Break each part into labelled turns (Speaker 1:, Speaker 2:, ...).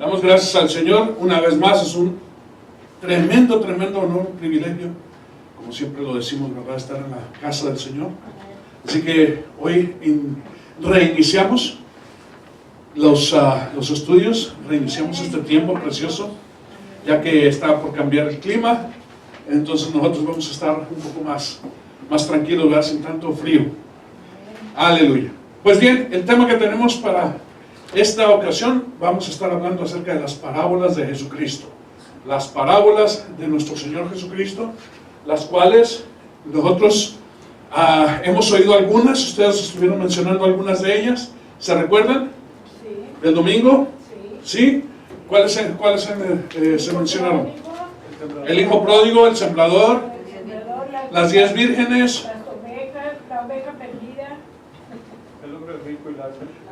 Speaker 1: Damos gracias al Señor una vez más. Es un tremendo honor, un privilegio, como siempre lo decimos, ¿verdad?, estar en la casa del Señor. Así que hoy reiniciamos los estudios, reiniciamos este tiempo precioso, ya que está por cambiar el clima. Entonces nosotros vamos a estar un poco más tranquilos, ¿verdad?, sin tanto frío. Aleluya. Pues bien, el tema que tenemos para esta ocasión, vamos a estar hablando acerca de las parábolas de Jesucristo. Las parábolas de nuestro Señor Jesucristo, las cuales nosotros hemos oído algunas. Ustedes estuvieron mencionando algunas de ellas. ¿Se recuerdan? Sí. ¿El domingo? Sí. ¿Sí? ¿Cuáles se mencionaron? El hijo pródigo, el sembrador, las 10 vírgenes,
Speaker 2: la oveja perdida,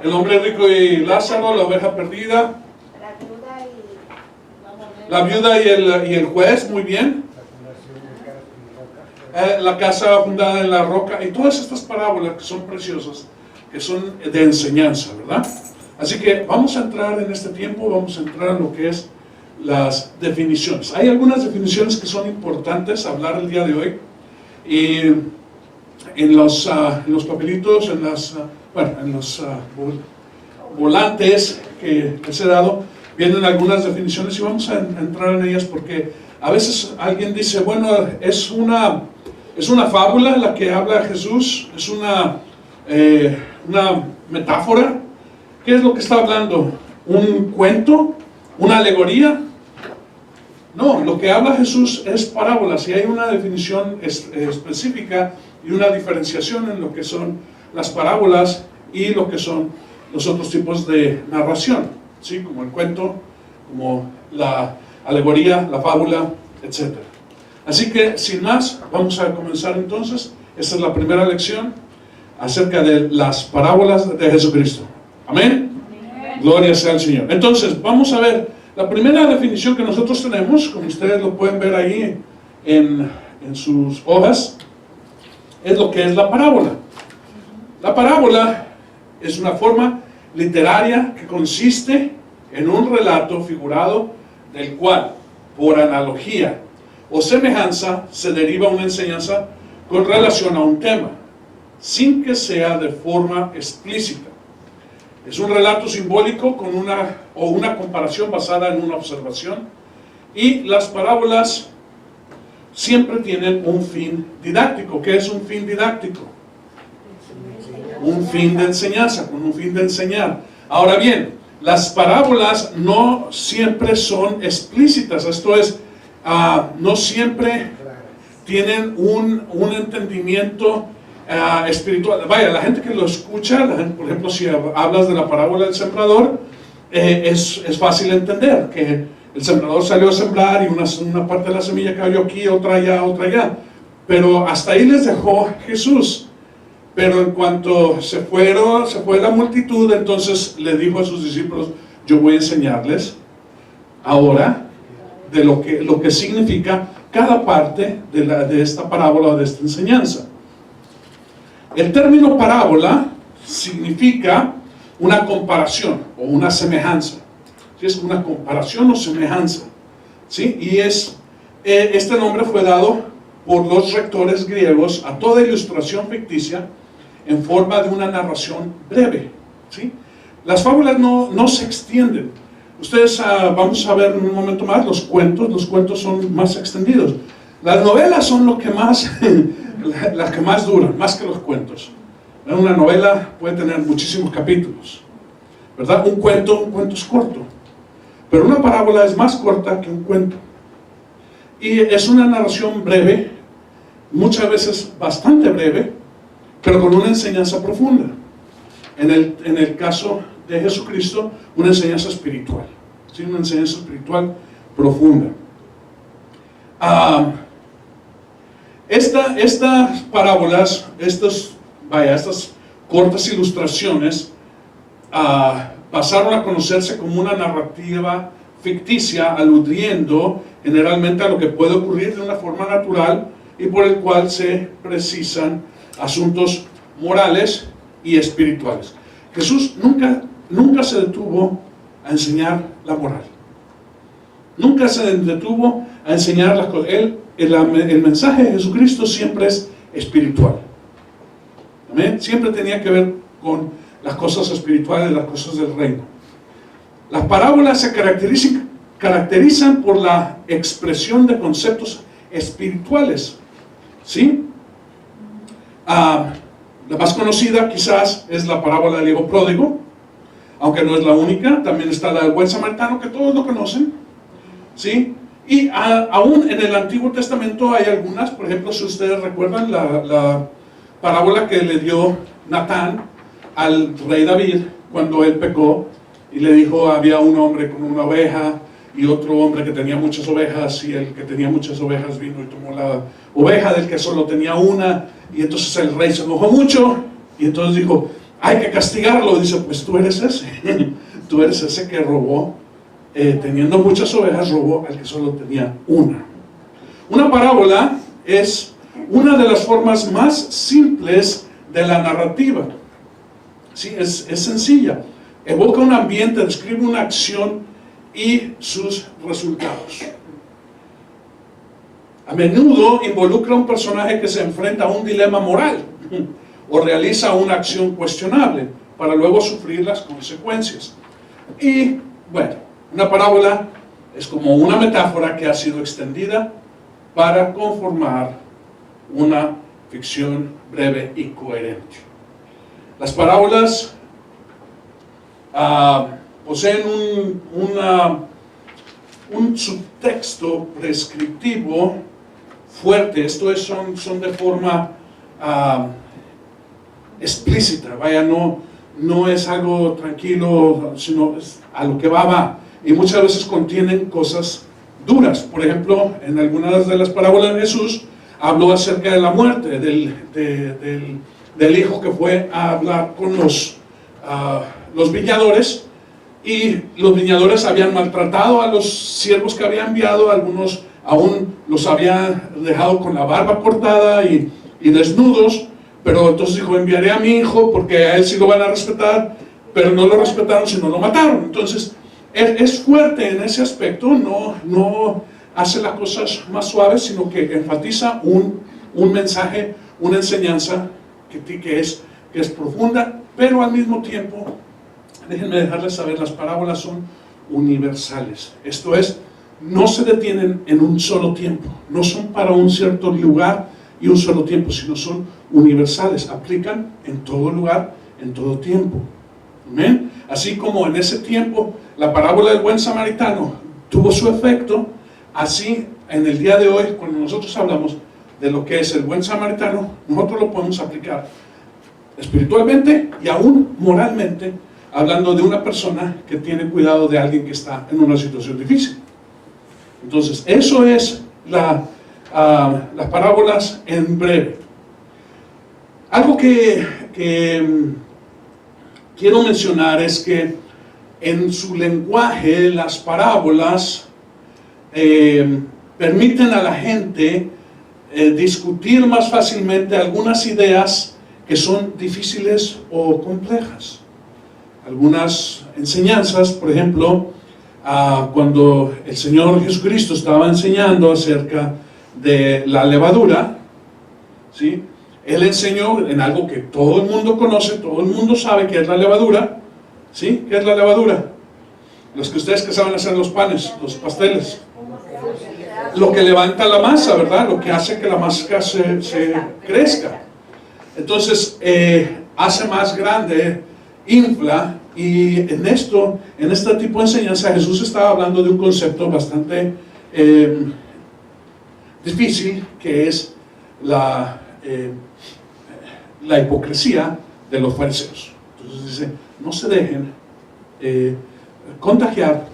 Speaker 1: el hombre rico y Lázaro, la oveja perdida, la viuda y el juez. Muy bien. La casa fundada en la roca, y todas estas parábolas que son preciosas, que son de enseñanza, ¿verdad? Así que vamos a entrar en este tiempo, vamos a entrar en lo que es las definiciones. Hay algunas definiciones que son importantes hablar el día de hoy, y en los papelitos, en los volantes que les he dado, vienen algunas definiciones y vamos a entrar en ellas, porque a veces alguien dice, bueno, es una fábula la que habla Jesús, es una metáfora. ¿Qué es lo que está hablando? ¿Un cuento? ¿Una alegoría? No, lo que habla Jesús es parábolas, y hay una definición específica y una diferenciación en lo que son las parábolas y lo que son los otros tipos de narración, ¿sí? Como el cuento, como la alegoría, la fábula, etc. Así que, sin más, vamos a comenzar entonces. Esta es la primera lección acerca de las parábolas de Jesucristo. ¿Amén? Amén. Gloria sea al Señor. Entonces, vamos a ver la primera definición que nosotros tenemos, como ustedes lo pueden ver ahí en sus hojas, es lo que es la parábola. La parábola es una forma literaria que consiste en un relato figurado del cual, por analogía o semejanza, se deriva una enseñanza con relación a un tema, sin que sea de forma explícita. Es un relato simbólico con una comparación basada en una observación, y las parábolas siempre tienen un fin didáctico. ¿Qué es un fin didáctico? Un fin de enseñanza, con un fin de enseñar. Ahora bien, las parábolas no siempre son explícitas, esto es, no siempre tienen un entendimiento espiritual. Vaya, la gente que lo escucha, por ejemplo, si hablas de la parábola del sembrador, es fácil entender que el sembrador salió a sembrar y una parte de la semilla cayó aquí, otra allá, pero hasta ahí les dejó Jesús. Pero en cuanto se fue la multitud, entonces le dijo a sus discípulos, yo voy a enseñarles ahora de lo que significa cada parte de esta parábola o de esta enseñanza. El término parábola significa una comparación o una semejanza. ¿Sí? Es una comparación o semejanza, ¿sí? Y este nombre fue dado por los rectores griegos a toda ilustración ficticia en forma de una narración breve, ¿sí? Las fábulas no se extienden. Ustedes vamos a ver en un momento más los cuentos son más extendidos. Las novelas son las que más duran, más que los cuentos. Una novela puede tener muchísimos capítulos, ¿verdad? Un cuento es corto, pero una parábola es más corta que un cuento. Y es una narración breve, muchas veces bastante breve, pero con una enseñanza profunda. En el caso de Jesucristo, una enseñanza espiritual, ¿sí? Una enseñanza espiritual profunda. Estas parábolas, estas cortas ilustraciones, pasaron a conocerse como una narrativa ficticia, aludiendo generalmente a lo que puede ocurrir de una forma natural y por el cual se precisan asuntos morales y espirituales. Jesús nunca se detuvo a enseñar la moral. Nunca se detuvo a enseñar las cosas. El mensaje de Jesucristo siempre es espiritual. ¿Amén? Siempre tenía que ver con las cosas espirituales, las cosas del reino. Las parábolas se caracterizan por la expresión de conceptos espirituales. ¿Sí? La más conocida quizás es la parábola del hijo pródigo, aunque no es la única. También está la del buen samaritano, que todos lo conocen. ¿Sí? Y aún en el Antiguo Testamento hay algunas. Por ejemplo, si ustedes recuerdan la parábola que le dio Natán al rey David cuando él pecó y le dijo, había un hombre con una oveja y otro hombre que tenía muchas ovejas, y el que tenía muchas ovejas vino y tomó la oveja del que solo tenía una, y entonces el rey se enojó mucho y entonces dijo, hay que castigarlo. Y dice, pues tú eres ese tú eres ese que robó, teniendo muchas ovejas, robó al que solo tenía una. Una parábola es una de las formas más simples de la narrativa. Sí, es sencilla, evoca un ambiente, describe una acción y sus resultados. A menudo involucra a un personaje que se enfrenta a un dilema moral o realiza una acción cuestionable para luego sufrir las consecuencias. Y bueno, una parábola es como una metáfora que ha sido extendida para conformar una ficción breve y coherente. Las parábolas poseen un subtexto prescriptivo fuerte. Esto es, son de forma explícita, vaya, no es algo tranquilo, sino es a lo que va. Y muchas veces contienen cosas duras. Por ejemplo, en algunas de las parábolas de Jesús habló acerca de la muerte del hijo que fue a hablar con los viñadores, y los viñadores habían maltratado a los siervos que había enviado. Algunos aún los habían dejado con la barba cortada y desnudos, pero entonces dijo, enviaré a mi hijo porque a él sí lo van a respetar, pero no lo respetaron sino lo mataron. Entonces es fuerte en ese aspecto, no hace las cosas más suaves, sino que enfatiza un mensaje, una enseñanza que es profunda, pero al mismo tiempo, déjenme dejarles saber, las parábolas son universales. Esto es, no se detienen en un solo tiempo, no son para un cierto lugar y un solo tiempo, sino son universales, aplican en todo lugar, en todo tiempo. ¿Amén? Así como en ese tiempo la parábola del buen samaritano tuvo su efecto, así en el día de hoy, cuando nosotros hablamos de lo que es el buen samaritano, nosotros lo podemos aplicar espiritualmente y aún moralmente, hablando de una persona que tiene cuidado de alguien que está en una situación difícil. Entonces, eso es las parábolas en breve. Algo que quiero mencionar es que en su lenguaje las parábolas permiten a la gente discutir más fácilmente algunas ideas que son difíciles o complejas. Algunas enseñanzas, por ejemplo, cuando el Señor Jesucristo estaba enseñando acerca de la levadura, ¿sí? Él enseñó en algo que todo el mundo conoce, todo el mundo sabe que es la levadura, ¿sí? ¿Qué es la levadura? Los que ustedes que saben hacer los panes, los pasteles. Lo que levanta la masa, ¿verdad? Lo que hace que la masa se crezca. Entonces, hace más grande, infla, y en este tipo de enseñanza Jesús estaba hablando de un concepto bastante difícil, que es la hipocresía de los fariseos. Entonces dice, no se dejen contagiar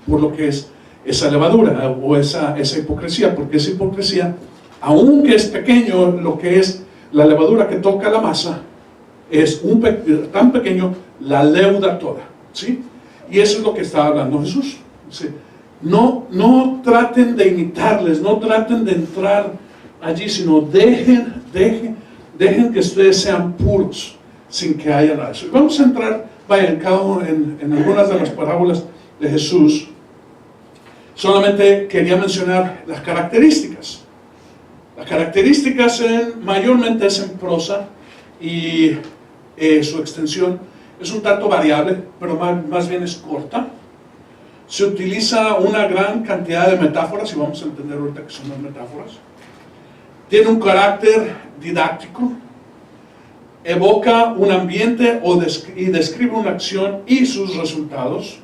Speaker 1: por lo que es esa levadura o esa hipocresía, porque esa hipocresía, aunque es pequeño lo que es la levadura que toca la masa, es tan pequeño, la leuda toda, ¿sí? Y eso es lo que estaba hablando Jesús. ¿Sí? No traten de imitarles, no traten de entrar allí, sino dejen que ustedes sean puros, sin que haya nada de eso. Y vamos a entrar, en algunas de las parábolas de Jesús, solamente quería mencionar las características. Las características mayormente es en prosa y su extensión es un tanto variable, pero más bien es corta. Se utiliza una gran cantidad de metáforas, y vamos a entender ahorita qué son las metáforas. Tiene un carácter didáctico, evoca un ambiente y describe una acción y sus resultados.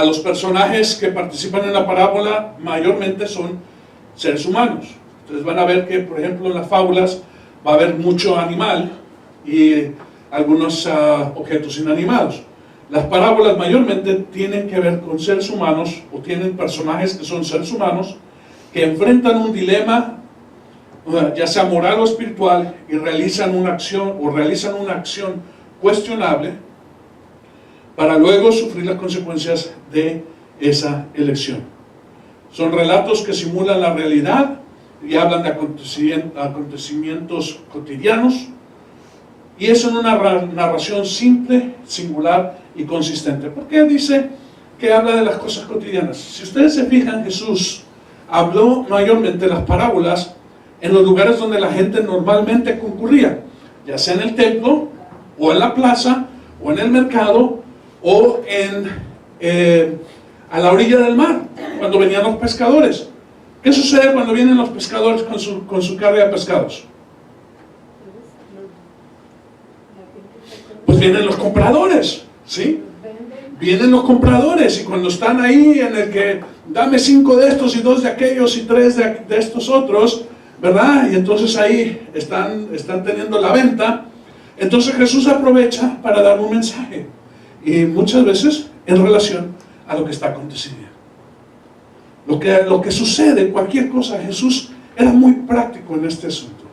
Speaker 1: Los personajes que participan en la parábola mayormente son seres humanos. Ustedes van a ver que, por ejemplo, en las fábulas va a haber mucho animal y algunos objetos inanimados. Las parábolas mayormente tienen que ver con seres humanos, o tienen personajes que son seres humanos que enfrentan un dilema, ya sea moral o espiritual, y realizan una acción cuestionable para luego sufrir las consecuencias de esa elección. Son relatos que simulan la realidad y hablan de acontecimientos cotidianos, y es en una narración simple, singular y consistente. ¿Por qué dice que habla de las cosas cotidianas? Si ustedes se fijan, Jesús habló mayormente las parábolas en los lugares donde la gente normalmente concurría, ya sea en el templo, o en la plaza, o en el mercado, o a la orilla del mar, cuando venían los pescadores. ¿Qué sucede cuando vienen los pescadores con su carga de pescados? Pues vienen los compradores, ¿sí? Vienen los compradores, y cuando están ahí en el que dame 5 de estos y 2 de aquellos y 3 de estos otros, ¿verdad? Y entonces ahí están teniendo la venta. Entonces Jesús aprovecha para dar un mensaje, y muchas veces en relación a lo que está aconteciendo. Lo que sucede, cualquier cosa, Jesús era muy práctico en este asunto.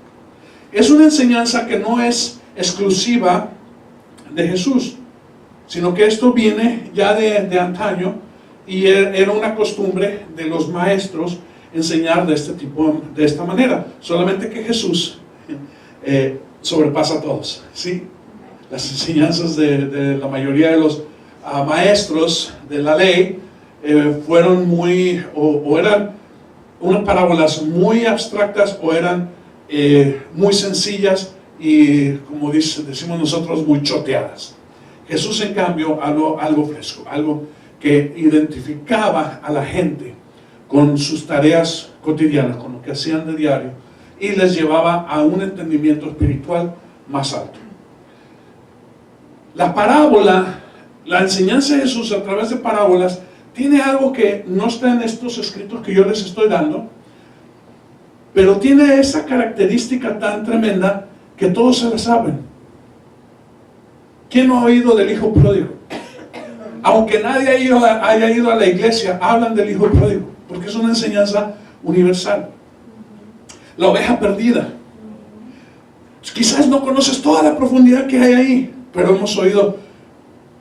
Speaker 1: Es una enseñanza que no es exclusiva de Jesús, sino que esto viene ya de antaño, y era una costumbre de los maestros enseñar de esta manera, solamente que Jesús sobrepasa a todos, ¿sí? Las enseñanzas de la mayoría de los maestros de la ley fueron o eran unas parábolas muy abstractas, o eran muy sencillas y, como decimos nosotros, muy choteadas. Jesús, en cambio, algo fresco, algo que identificaba a la gente con sus tareas cotidianas, con lo que hacían de diario, y les llevaba a un entendimiento espiritual más alto. La parábola, la enseñanza de Jesús a través de parábolas, tiene algo que no está en estos escritos que yo les estoy dando, pero tiene esa característica tan tremenda que todos se la saben. ¿Quién no ha oído del hijo pródigo? Aunque nadie haya ido a la iglesia, hablan del hijo pródigo, porque es una enseñanza universal. La oveja perdida. Quizás no conoces toda la profundidad que hay ahí, pero hemos oído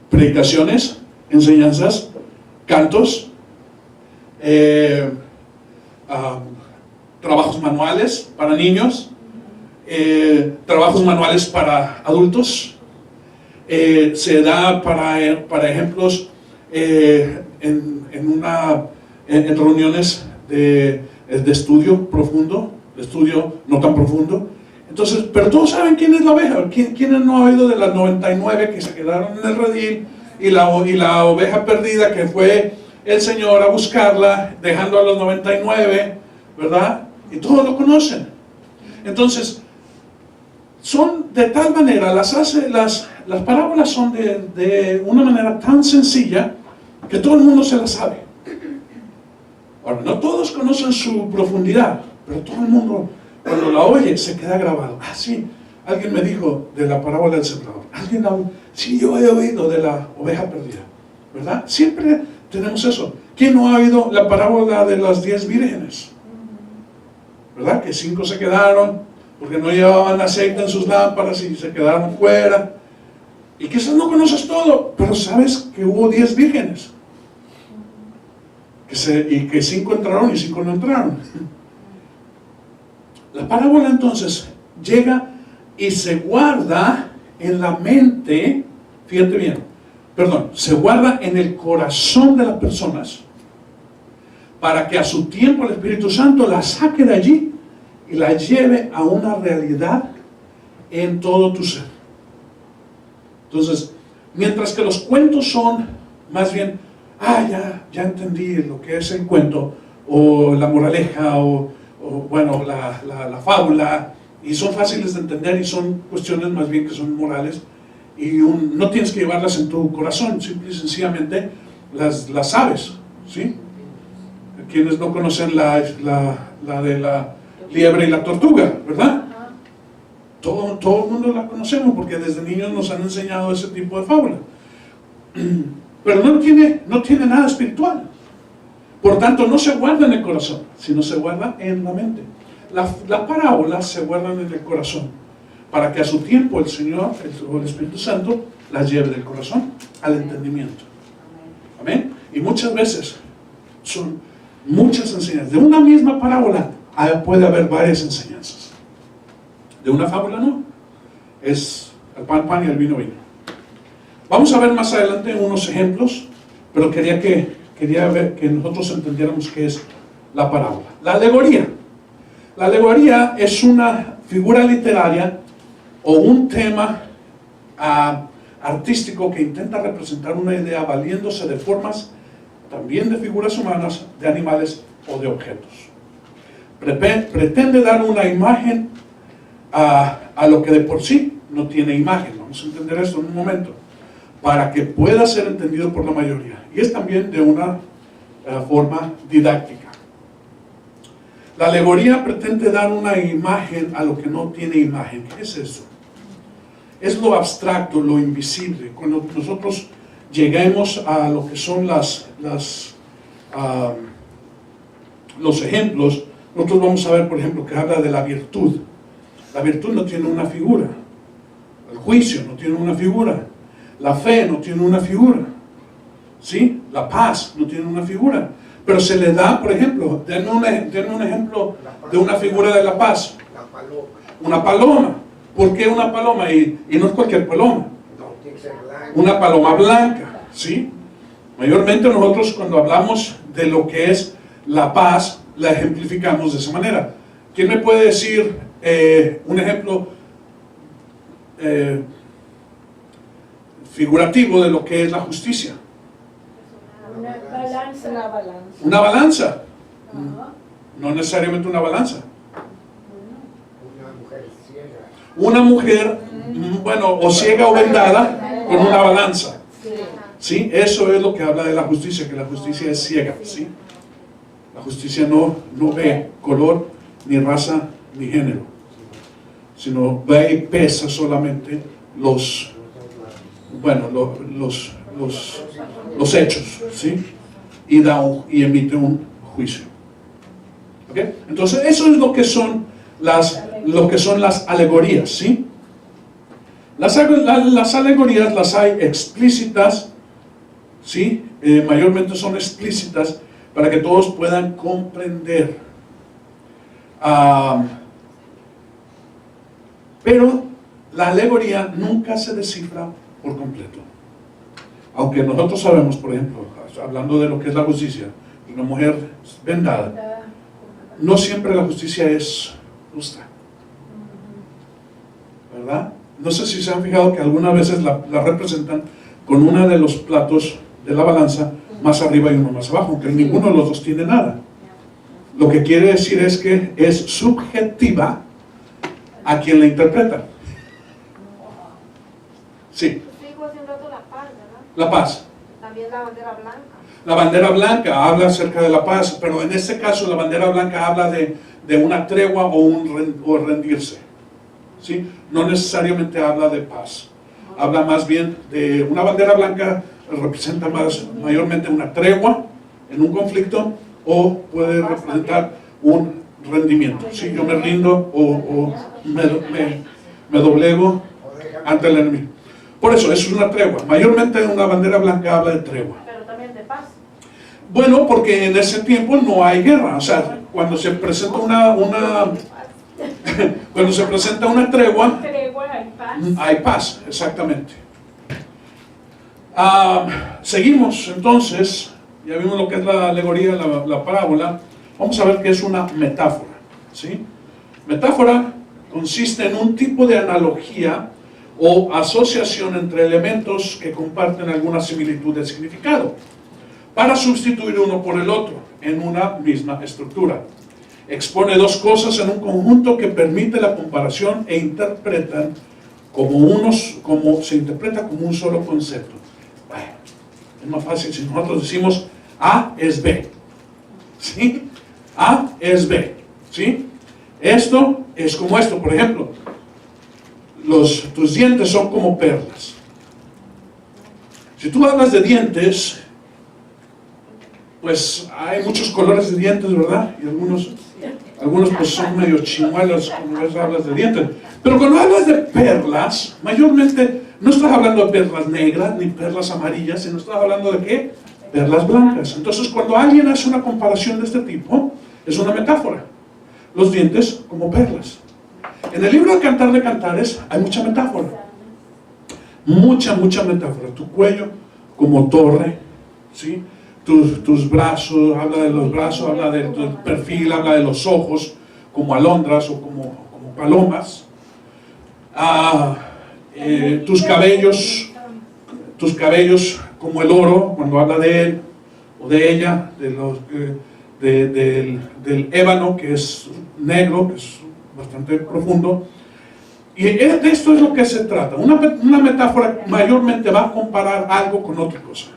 Speaker 1: predicaciones, enseñanzas, cantos, trabajos manuales para niños, trabajos manuales para adultos. Se da para ejemplos en reuniones de estudio profundo, de estudio no tan profundo. Entonces, pero todos saben quién es la oveja. ¿Quién no ha oído de las 99 que se quedaron en el redil, y la oveja perdida que fue el Señor a buscarla, dejando a los 99, ¿verdad? Y todos lo conocen. Entonces, son de tal manera, las parábolas son de una manera tan sencilla que todo el mundo se las sabe. Ahora, no todos conocen su profundidad, pero todo el mundo, cuando la oye, se queda grabado. Ah, sí, alguien me dijo de la parábola del sembrador. Sí, yo he oído de la oveja perdida, ¿verdad? Siempre tenemos eso. ¿Quién no ha oído la parábola de las 10 vírgenes? ¿Verdad? Que 5 se quedaron porque no llevaban aceite en sus lámparas y se quedaron fuera. Y quizás no conoces todo, pero sabes que hubo 10 vírgenes. Y que 5 entraron y 5 no entraron. La parábola entonces llega y se guarda en la mente, fíjate bien, se guarda en el corazón de las personas para que a su tiempo el Espíritu Santo la saque de allí y la lleve a una realidad en todo tu ser. Entonces, mientras que los cuentos son más bien, ya entendí lo que es el cuento, o la moraleja, o bueno, la fábula, y son fáciles de entender y son cuestiones más bien que son morales, y no tienes que llevarlas en tu corazón, simple y sencillamente las sabes, ¿sí? Quienes no conocen la de la liebre y la tortuga, ¿verdad? Todo el mundo la conocemos porque desde niños nos han enseñado ese tipo de fábula. Pero no tiene nada espiritual. Por tanto, no se guarda en el corazón, sino se guarda en la mente. Las parábolas se guardan en el corazón para que a su tiempo el Señor, el Espíritu Santo, las lleve del corazón al entendimiento. Amén. Y muchas veces son muchas enseñanzas. De una misma parábola puede haber varias enseñanzas. De una fábula no. Es el pan y el vino. Vamos a ver más adelante unos ejemplos, pero quería ver que nosotros entendiéramos qué es la parábola. La alegoría. La alegoría es una figura literaria o un tema artístico que intenta representar una idea valiéndose de formas, también de figuras humanas, de animales o de objetos. Pretende dar una imagen a lo que de por sí no tiene imagen. Vamos a entender esto en un momento, para que pueda ser entendido por la mayoría. Y es también de una forma didáctica. La alegoría pretende dar una imagen a lo que no tiene imagen. ¿Qué es eso? Es lo abstracto, lo invisible. Cuando nosotros lleguemos a lo que son los ejemplos, nosotros vamos a ver, por ejemplo, que habla de la virtud. La virtud no tiene una figura. El juicio no tiene una figura. La fe no tiene una figura. ¿Sí? La paz no tiene una figura. Pero se le da, por ejemplo, denme un ejemplo de una figura de la paz. Una paloma. ¿Por qué una paloma? Y no es cualquier paloma. Una paloma blanca. ¿Sí? Mayormente nosotros cuando hablamos de lo que es la paz, la ejemplificamos de esa manera. ¿Quién me puede decir un ejemplo figurativo de lo que es la justicia? Una balanza. No necesariamente una balanza. Una mujer, bueno, o ciega o vendada con una balanza. ¿Sí? Eso es lo que habla de la justicia, que la justicia es ciega. ¿Sí? La justicia no ve color, ni raza, ni género, sino ve y pesa solamente los hechos, ¿sí? Y emite un juicio. ¿Okay? Entonces eso es lo que son las alegorías, ¿sí? Las alegorías las hay explícitas, ¿sí? Mayormente son explícitas para que todos puedan comprender. Pero la alegoría nunca se descifra por completo. Aunque nosotros sabemos, por ejemplo, hablando de lo que es la justicia, una mujer vendada, no siempre la justicia es justa, ¿verdad? No sé si se han fijado que algunas veces la representan con uno de los platos de la balanza más arriba y uno más abajo, aunque ninguno de los dos tiene nada. Lo que quiere decir es que es subjetiva a quien la interpreta. Sí. La paz.
Speaker 2: También la bandera blanca.
Speaker 1: La bandera blanca habla acerca de la paz, pero en este caso la bandera blanca habla de una tregua o rendirse. ¿Sí? No necesariamente habla de paz. Habla más bien de una bandera blanca, representa mayormente una tregua en un conflicto, o puede representar un rendimiento. ¿Sí? Yo me rindo o me doblego ante el enemigo. Por eso es una tregua. Mayormente una bandera blanca habla de tregua.
Speaker 2: Pero también de paz.
Speaker 1: Bueno, porque en ese tiempo no hay guerra. O sea, cuando se presenta cuando se presenta una tregua,
Speaker 2: Tregua, hay paz.
Speaker 1: hay paz, exactamente. Seguimos entonces, ya vimos lo que es la alegoría, la parábola. Vamos a ver qué es una metáfora, ¿sí? Metáfora consiste en un tipo de analogía o asociación entre elementos que comparten alguna similitud de significado, para sustituir uno por el otro en una misma estructura. Expone dos cosas en un conjunto que permite la comparación e interpretan se interpreta como un solo concepto. Bueno, es más fácil si nosotros decimos A es B, ¿sí? A es B, ¿sí? Esto es como esto, por ejemplo, tus dientes son como perlas. Si tú hablas de dientes, pues hay muchos colores de dientes, ¿verdad? Y algunos pues son medio chimuelos cuando hablas de dientes. Pero cuando hablas de perlas, mayormente no estás hablando de perlas negras ni perlas amarillas, sino estás hablando de ¿qué? Perlas blancas. Entonces, cuando alguien hace una comparación de este tipo, es una metáfora. Los dientes como perlas. En el libro de Cantar de Cantares hay mucha metáfora. Mucha metáfora. Tu cuello como torre, ¿sí? Tus brazos, habla de los brazos, habla de tu perfil, habla de los ojos como alondras o como palomas. Tus cabellos como el oro, cuando habla de él o de ella, del ébano, que es negro, que es bastante profundo. Y de esto es lo que se trata. Una metáfora mayormente va a comparar algo con otra cosa.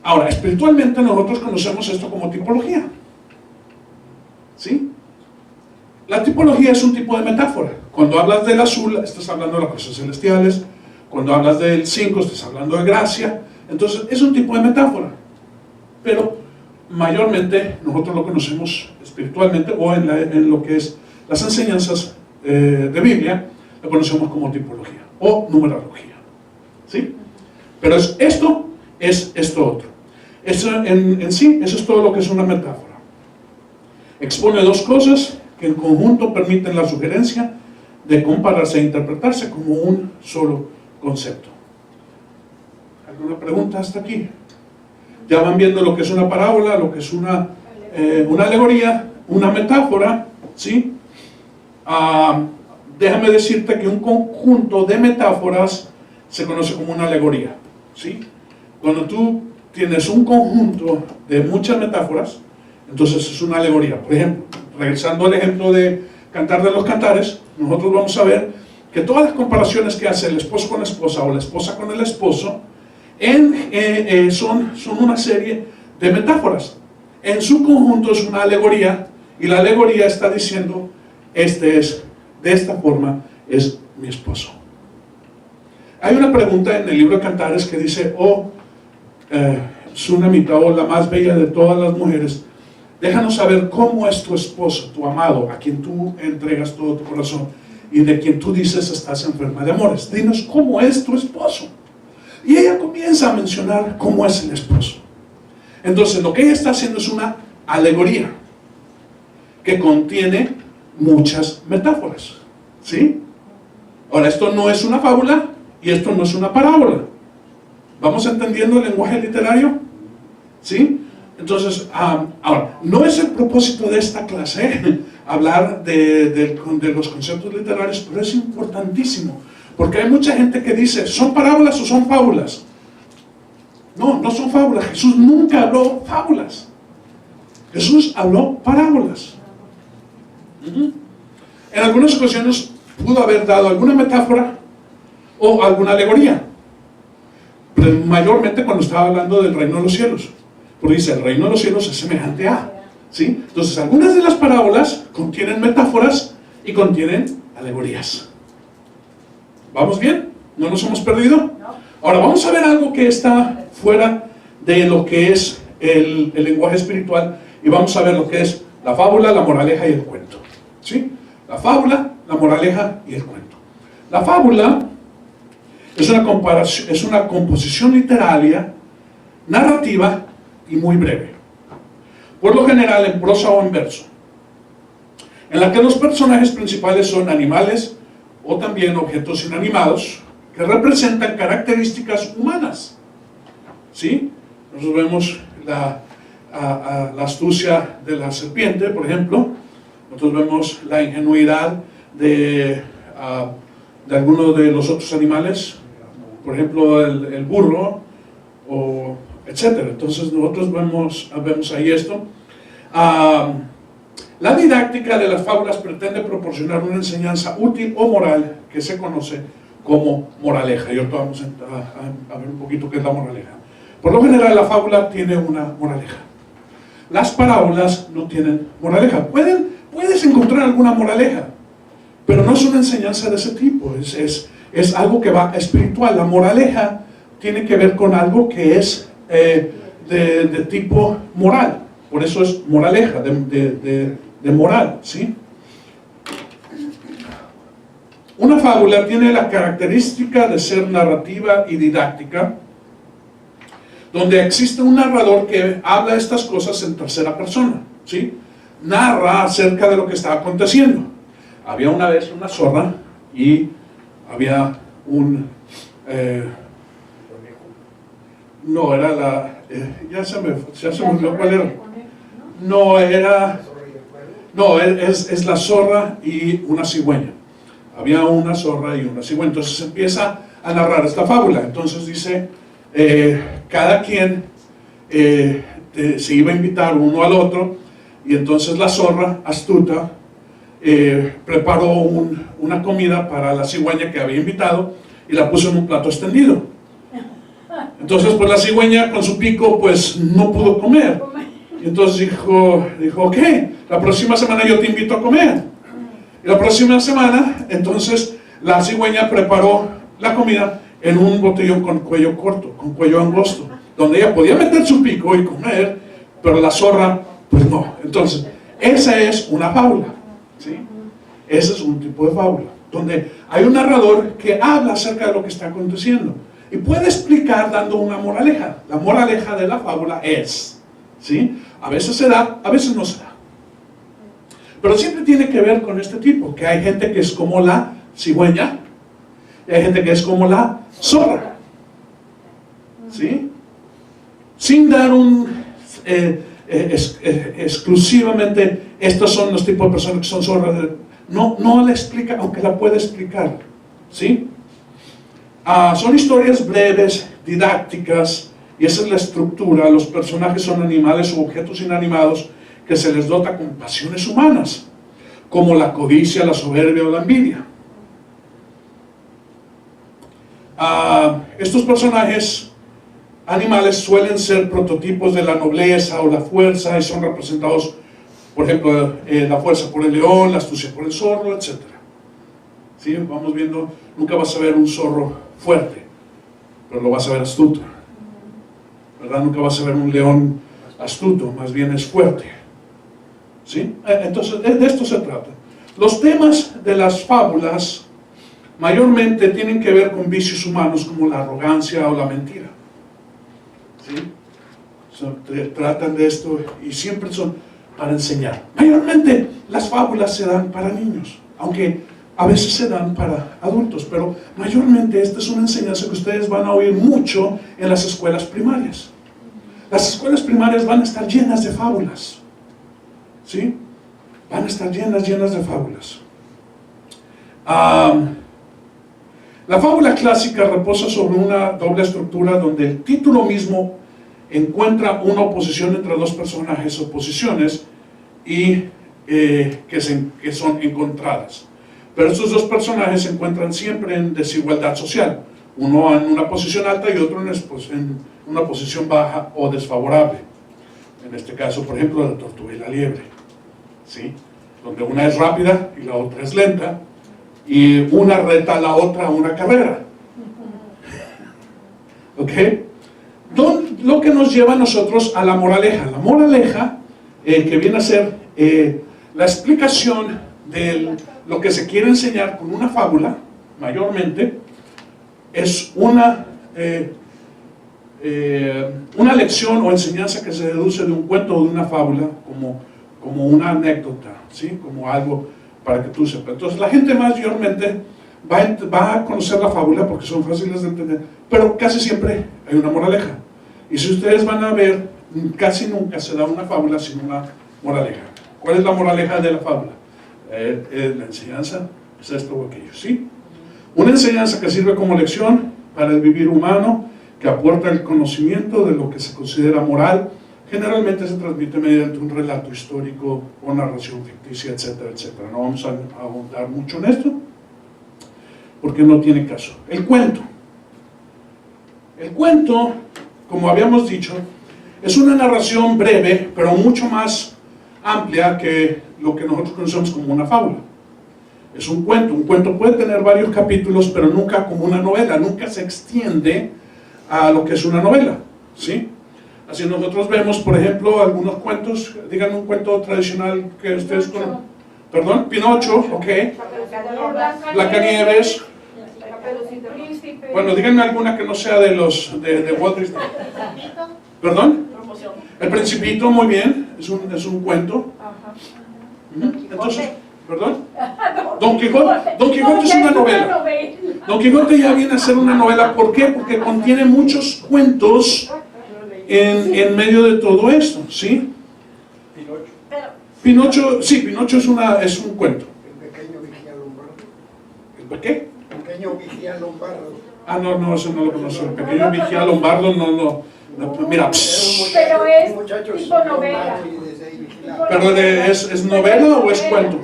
Speaker 1: Ahora, espiritualmente nosotros conocemos esto como tipología, ¿sí? La tipología es un tipo de metáfora. Cuando hablas del azul, estás hablando de las cosas celestiales. Cuando hablas del 5, estás hablando de gracia. Entonces, es un tipo de metáfora. Pero, mayormente, nosotros lo conocemos espiritualmente, o en lo que es las enseñanzas de Biblia, lo conocemos como tipología, o numerología, ¿sí? Pero esto es esto otro. Eso en sí, eso es todo lo que es una metáfora. Expone dos cosas que en conjunto permiten la sugerencia de compararse e interpretarse como un solo concepto. ¿Alguna pregunta hasta aquí? Ya van viendo lo que es una parábola, lo que es una alegoría, una metáfora, ¿sí? Déjame decirte que un conjunto de metáforas se conoce como una alegoría, ¿sí? Cuando tú tienes un conjunto de muchas metáforas, entonces es una alegoría. Por ejemplo, regresando al ejemplo de Cantar de los Cantares, nosotros vamos a ver que todas las comparaciones que hace el esposo con la esposa o la esposa con el esposo son una serie de metáforas. En su conjunto es una alegoría, y la alegoría está diciendo, de esta forma es mi esposo. Hay una pregunta en el libro de Cantares que dice, Sunamita, la más bella de todas las mujeres, déjanos saber cómo es tu esposo, tu amado, a quien tú entregas todo tu corazón y de quien tú dices estás enferma de amores. Dinos cómo es tu esposo. Y ella comienza a mencionar cómo es el esposo. Entonces lo que ella está haciendo es una alegoría que contiene muchas metáforas, ¿sí? Ahora, esto no es una fábula y esto no es una parábola. ¿Vamos entendiendo el lenguaje literario? ¿Sí? Entonces, ahora, no es el propósito de esta clase hablar de los conceptos literarios, pero es importantísimo, porque hay mucha gente que dice, ¿son parábolas o son fábulas? No, no son fábulas. Jesús nunca habló fábulas. Jesús habló parábolas. En algunas ocasiones pudo haber dado alguna metáfora o alguna alegoría, pero mayormente cuando estaba hablando del reino de los cielos, porque dice, el reino de los cielos es semejante a, ¿sí? Entonces, algunas de las parábolas contienen metáforas y contienen alegorías. ¿Vamos bien? ¿No nos hemos perdido?
Speaker 2: No.
Speaker 1: Ahora, vamos a ver algo que está fuera de lo que es el lenguaje espiritual, y vamos a ver lo que es la fábula, la moraleja y el cuento, ¿sí? La fábula, la moraleja y el cuento. La fábula es una composición literaria, narrativa y muy breve, por lo general en prosa o en verso, en la que los personajes principales son animales o también objetos inanimados, que representan características humanas. ¿Sí? Nosotros vemos la astucia de la serpiente, por ejemplo. Nosotros vemos la ingenuidad de algunos de los otros animales, por ejemplo el burro, o etcétera. Entonces nosotros vemos ahí esto. La didáctica de las fábulas pretende proporcionar una enseñanza útil o moral que se conoce como moraleja. Y ahorita vamos a ver un poquito qué es la moraleja. Por lo general la fábula tiene una moraleja. Las parábolas no tienen moraleja. Puedes encontrar alguna moraleja, pero no es una enseñanza de ese tipo. Es algo que va espiritual. La moraleja tiene que ver con algo que es de tipo moral. Por eso es moraleja, de moral, ¿sí? Una fábula tiene la característica de ser narrativa y didáctica, donde existe un narrador que habla estas cosas en tercera persona, ¿sí? Narra acerca de lo que está aconteciendo. Había una vez una zorra y había un... no, era la... ya se me olvidó cuál era. No, era... No, es la zorra y una cigüeña. Había una zorra y una cigüeña. Entonces empieza a narrar esta fábula. Entonces dice, cada quien se iba a invitar uno al otro, y entonces la zorra, astuta, preparó una comida para la cigüeña que había invitado y la puso en un plato extendido. Entonces pues la cigüeña con su pico pues no pudo comer. Y entonces dijo, ok, la próxima semana yo te invito a comer. Y la próxima semana, entonces, la cigüeña preparó la comida en un botellón con cuello corto, con cuello angosto, donde ella podía meter su pico y comer, pero la zorra, pues no. Entonces, esa es una fábula, ¿sí? Ese es un tipo de fábula, donde hay un narrador que habla acerca de lo que está aconteciendo y puede explicar dando una moraleja. La moraleja de la fábula es, ¿sí? A veces se da, a veces no se da. Pero siempre tiene que ver con este tipo, que hay gente que es como la cigüeña y hay gente que es como la zorra, ¿sí? Sin dar exclusivamente, estos son los tipos de personas que son zorras. No la explica, aunque la puede explicar, ¿sí? Son historias breves, didácticas, y esa es la estructura. Los personajes son animales o objetos inanimados que se les dota con pasiones humanas, como la codicia, la soberbia o la envidia. Estos personajes animales suelen ser prototipos de la nobleza o la fuerza, y son representados, por ejemplo, la fuerza por el león, la astucia por el zorro, etc. ¿Sí? Vamos viendo, nunca vas a ver un zorro fuerte, pero lo vas a ver astuto, ¿verdad? Nunca vas a ver un león astuto, más bien es fuerte, ¿sí? Entonces, de esto se trata. Los temas de las fábulas mayormente tienen que ver con vicios humanos como la arrogancia o la mentira, ¿sí? Tratan de esto y siempre son para enseñar. Mayormente las fábulas se dan para niños, aunque a veces se dan para adultos, pero mayormente esta es una enseñanza que ustedes van a oír mucho en las escuelas primarias. Las escuelas primarias van a estar llenas de fábulas, ¿sí? Van a estar llenas de fábulas. La fábula clásica reposa sobre una doble estructura donde el título mismo encuentra una oposición entre dos personajes o posiciones y que son encontradas. Pero estos dos personajes se encuentran siempre en desigualdad social, uno en una posición alta y otro en una posición baja o desfavorable. En este caso, por ejemplo, la tortuga y la liebre, ¿sí? Donde una es rápida y la otra es lenta, y una reta a la otra a una carrera. ¿Ok? Lo que nos lleva a nosotros a la moraleja. La moraleja, que viene a ser la explicación de lo que se quiere enseñar con una fábula, mayormente, es una lección o enseñanza que se deduce de un cuento o de una fábula, como una anécdota, ¿sí? Como algo para que tú sepas. Entonces la gente mayormente va a conocer la fábula porque son fáciles de entender, pero casi siempre hay una moraleja. Y si ustedes van a ver, casi nunca se da una fábula sin una moraleja. ¿Cuál es la moraleja de la fábula? La enseñanza es esto o aquello, ¿sí? Una enseñanza que sirve como lección para el vivir humano, que aporta el conocimiento de lo que se considera moral. Generalmente se transmite mediante un relato histórico o narración ficticia, etcétera, etcétera. No vamos a ahondar mucho en esto, porque no tiene caso. El cuento. El cuento, como habíamos dicho, es una narración breve, pero mucho más amplia que lo que nosotros conocemos como una fábula. Es un cuento. Un cuento puede tener varios capítulos, pero nunca como una novela, nunca se extiende a lo que es una novela, ¿sí? Así nosotros vemos, por ejemplo, algunos cuentos. Díganme un cuento tradicional que ustedes conocen. ¿Perdón? Pinocho, ok. Blancanieves. Bueno, díganme alguna que no sea de los de Walt Disney. ¿Perdón? El Principito, muy bien, es un cuento. Entonces, ¿perdón? Don Quijote es una novela. Don Quijote ya viene a ser una novela. ¿Por qué? Porque contiene muchos cuentos en medio de todo esto, ¿sí? Pinocho, sí, Pinocho es un cuento.
Speaker 3: El pequeño vigía lombardo.
Speaker 1: ¿El qué?
Speaker 3: El pequeño vigía lombardo.
Speaker 1: Ah, no, eso no lo conozco. El pequeño vigía lombardo, no. Mira,
Speaker 2: Pero es
Speaker 3: muchachos
Speaker 2: tipo novela.
Speaker 1: ¿pero es novela o es cuento?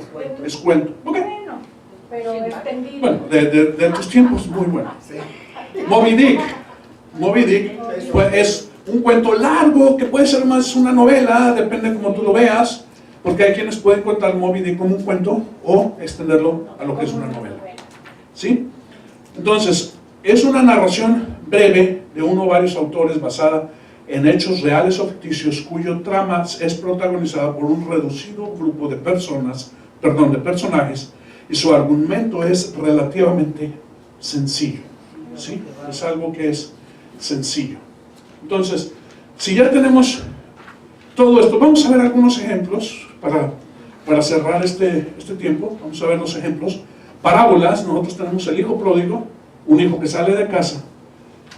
Speaker 1: Es cuento. Ok.
Speaker 2: Bueno, pero extendido.
Speaker 1: Bueno, de tus tiempos, muy bueno. Moby Dick pues, es un cuento largo que puede ser más una novela, depende como tú lo veas, porque hay quienes pueden contar Moby Dick como un cuento o extenderlo a lo que es una novela, ¿sí? Entonces, es una narración breve de uno o varios autores basada en hechos reales o ficticios cuyo trama es protagonizada por un reducido grupo de personajes, y su argumento es relativamente sencillo, ¿sí? Es algo que es sencillo. Entonces, si ya tenemos todo esto, vamos a ver algunos ejemplos para cerrar este tiempo. Vamos a ver los ejemplos. Parábolas. Nosotros tenemos el hijo pródigo, un hijo que sale de la casa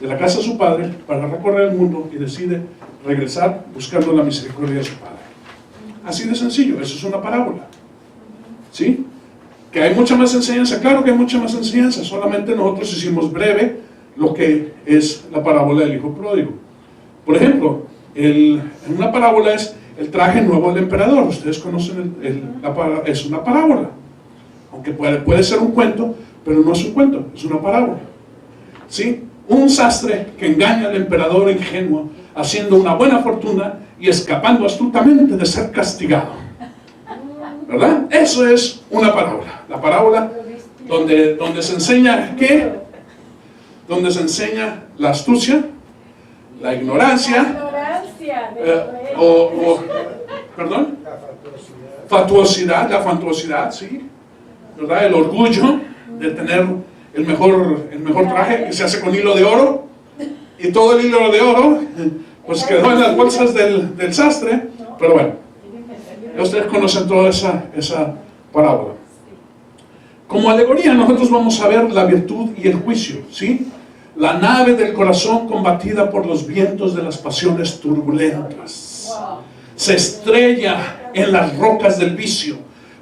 Speaker 1: de su padre para recorrer el mundo y decide regresar buscando la misericordia de su padre. Así de sencillo, eso es una parábola, ¿sí? Que hay mucha más enseñanza, claro que hay mucha más enseñanza, solamente nosotros hicimos breve lo que es la parábola del hijo pródigo. Por ejemplo, en una parábola es el traje nuevo del emperador. Ustedes conocen, es una parábola, aunque puede ser un cuento, pero no es un cuento, es una parábola, ¿sí? Un sastre que engaña al emperador ingenuo, haciendo una buena fortuna y escapando astutamente de ser castigado, ¿verdad? Eso es una parábola. La parábola donde se enseña ¿qué? Donde se enseña la astucia, la ignorancia, perdón, la fatuosidad, ¿sí? ¿Verdad? El orgullo de tener el mejor traje que se hace con hilo de oro, y todo el hilo de oro pues quedó en las bolsas del sastre. Pero bueno, ustedes conocen toda esa parábola. Como alegoría nosotros vamos a ver la virtud y el juicio, ¿sí? La nave del corazón combatida por los vientos de las pasiones turbulentas se estrella en las rocas del vicio,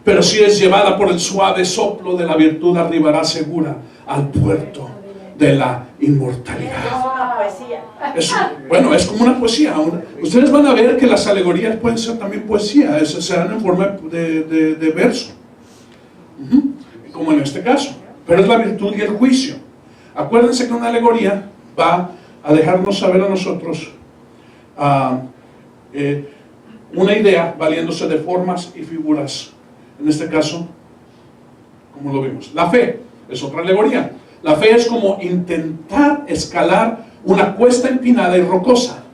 Speaker 1: pero si es llevada por el suave soplo de la virtud arribará segura al puerto de la inmortalidad. Bueno, es como una poesía. Ustedes van a ver que las alegorías pueden ser también poesía, se dan en forma de verso, como en este caso, pero es la virtud y el juicio. Acuérdense que una alegoría va a dejarnos saber a nosotros una idea valiéndose de formas y figuras. En este caso, como lo vimos, la fe es otra alegoría. La fe es como intentar escalar una cuesta empinada y rocosa.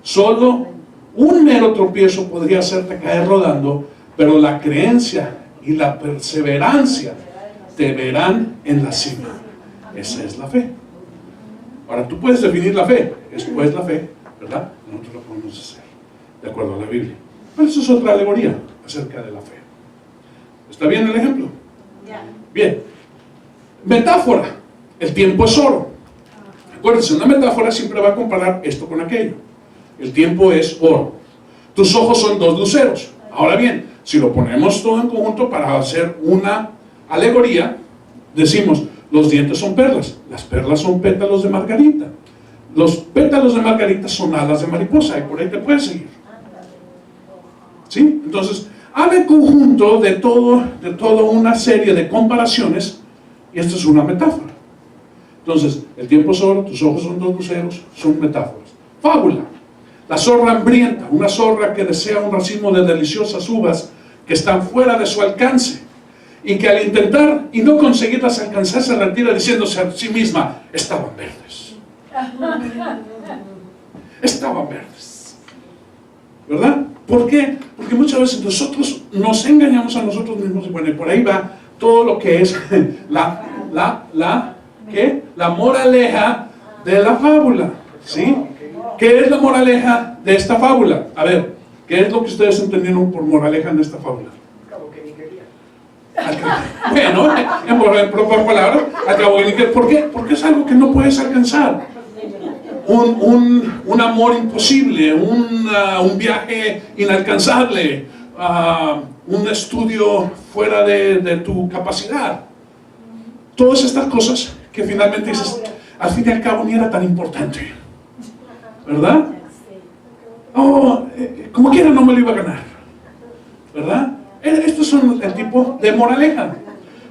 Speaker 1: Solo un mero tropiezo podría hacerte caer rodando, pero la creencia y la perseverancia te verán en la cima. Esa es la fe. Ahora, tú puedes definir la fe. Esto es la fe, ¿verdad? Nosotros lo podemos hacer de acuerdo a la Biblia. Pero eso es otra alegoría acerca de la fe. ¿Está bien el ejemplo? Bien. Metáfora. El tiempo es oro. Acuérdense, una metáfora siempre va a comparar esto con aquello. El tiempo es oro. Tus ojos son dos luceros. Ahora bien, si lo ponemos todo en conjunto para hacer una alegoría, decimos, los dientes son perlas. Las perlas son pétalos de margarita. Los pétalos de margarita son alas de mariposa, y por ahí te puedes seguir. ¿Sí? Entonces, habla en conjunto de toda una serie de comparaciones, y esto es una metáfora. Entonces, el tiempo es oro, tus ojos son dos luceros, son metáforas. Fábula. La zorra hambrienta, una zorra que desea un racimo de deliciosas uvas que están fuera de su alcance, y que al intentar y no conseguirlas alcanzar se retira diciéndose a sí misma, estaban verdes. Estaban verdes. ¿Verdad? ¿Por qué? Porque muchas veces nosotros nos engañamos a nosotros mismos, y bueno, y por ahí va todo lo que es la moraleja de la fábula. ¿Sí? ¿Qué es la moraleja de esta fábula? A ver, ¿qué es lo que ustedes entendieron por moraleja en esta fábula? Bueno, en propias palabras, acabo de decir, ¿por qué? Porque es algo que no puedes alcanzar. Un amor imposible, un viaje inalcanzable, un estudio fuera de tu capacidad. Todas estas cosas que finalmente dices, al fin y al cabo ni era tan importante, ¿verdad? Oh, como quiera no me lo iba a ganar, ¿verdad? Estos son el tipo de moraleja.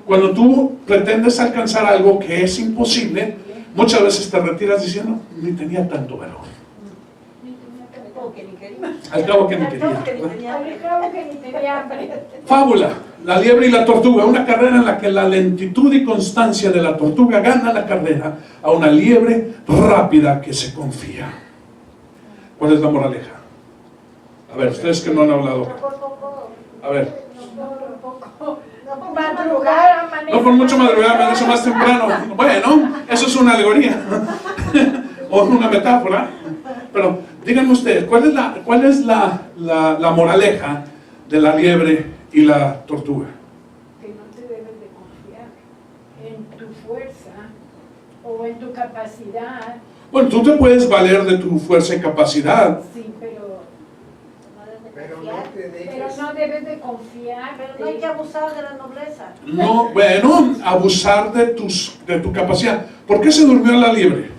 Speaker 1: Cuando tú pretendes alcanzar algo que es imposible, muchas veces te retiras diciendo, ni tenía tanto valor. Al cabo que ni quería. Fábula, la liebre y la tortuga, una carrera en la que la lentitud y constancia de la tortuga gana la carrera a una liebre rápida que se confía. ¿Cuál es la moraleja? A ver, ustedes que no han hablado. A ver. No por mucho madrugar, amanece más temprano. Bueno, eso es una alegoría o una metáfora. Pero díganme ustedes, ¿cuál es la moraleja de la liebre y la tortuga?
Speaker 2: Que no te debes de confiar en tu fuerza o en tu capacidad.
Speaker 1: Bueno, tú te puedes valer de tu fuerza y capacidad.
Speaker 2: Sí, pero
Speaker 3: no
Speaker 2: no debes de confiar.
Speaker 4: Pero no hay que abusar de la nobleza.
Speaker 1: No, bueno, abusar de tu capacidad. ¿Por qué se durmió la liebre?